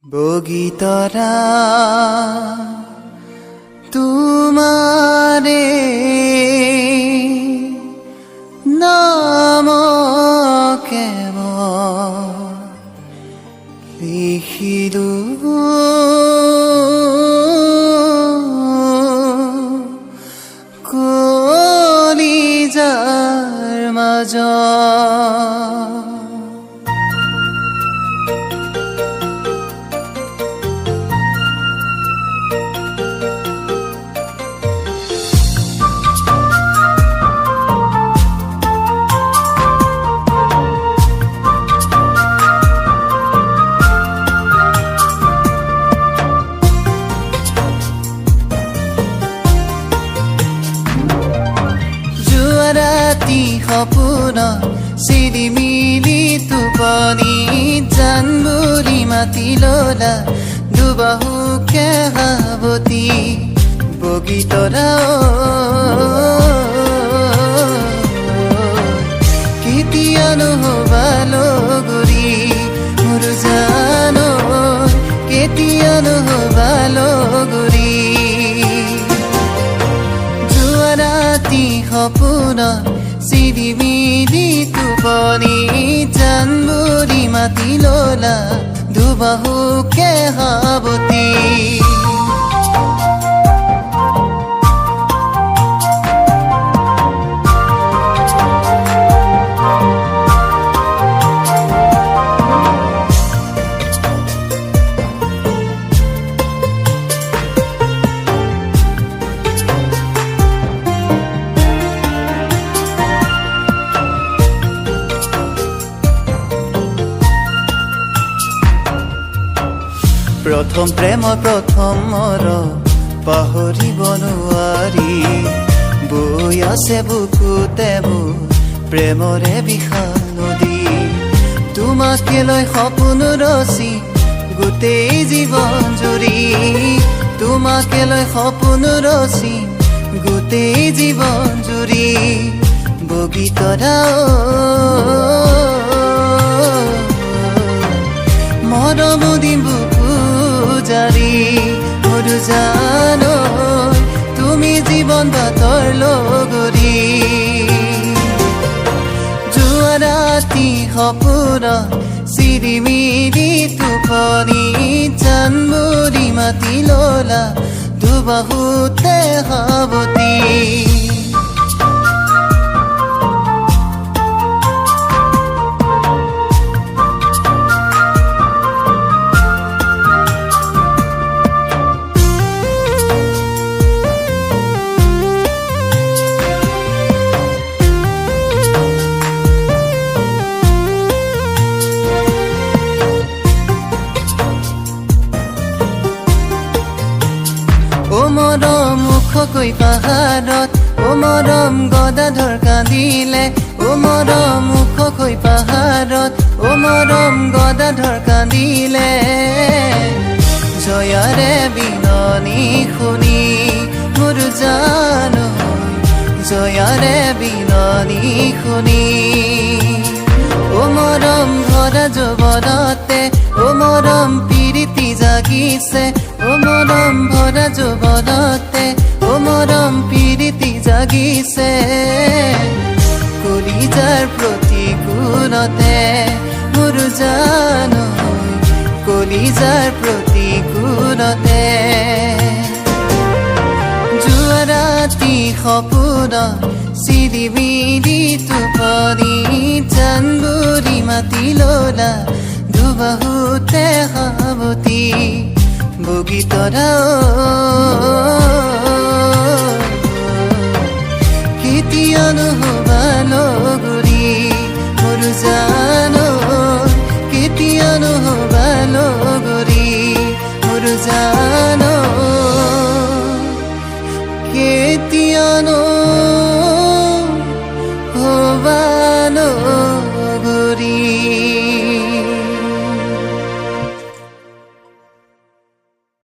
বগিতৰা তোমাৰে নাম কেব লিখিলো কলিজাৰ মাজত ৰাতি সপোন চিৰিমিলি টোপনি জান বুলি মাতি ললা দুবাহুকে সাৱতি বগিতৰা কেতিয়ানো হবা লগৰী মোৰ জান কেতিয়ানো হবা লগৰী ৰাতি সপোন চিৰিমিলি টোপনি জান বুলি মাতি ললা দুবাহুকে সাৱতি প্ৰথম প্ৰেম প্ৰথম মৰ পাহৰিব নোৱাৰি বৈ আছে বুকুতে প্ৰেমৰে বিশাল নদী তোমাকে লৈ সপোন ৰচি গোটেই জীৱন জুৰি তোমাকে লৈ সপোন ৰচি গোটেই জীৱন জুৰি বগিতৰা মৰম দিম জাৰি মোৰ জান তুমি জীৱন বাতৰ লগৰী যোৱা ৰাতি সপোন চিৰিমিলি টোপনি জান বুলি মাতি ললা দুবাহুতে সাৱতি ও মৰম মুখকৈ পাহাৰত ও মৰম গদাধৰ কান্দিলে ও মৰম মুখকৈ পাহাৰত ও মৰম গদাধৰ কান্দিলে জয়াৰে বিননি শুনি মোৰ জান জয়াৰে বিননি শুনি ও মৰম ভৰা যৌৱনতে ও মৰম প্ৰীতি জাগিছে ও মৰম ভৰা যৌৱনতে ও মৰম প্ৰীতি জাগিছে কলিজাৰ প্ৰতিকূলতে মোৰ জান কলিজাৰ প্ৰতিকূলতে যোৱা ৰাতি সপোন চিৰিমিলি টোপনি জান বুলি মাতি ললা দুবাহুতে সাৱতি বগিতৰা কেতিয়ানো হবা লগৰী মোৰ জান কেতিয়ানো হবা লগৰী মোৰ জান কেতিয়ানো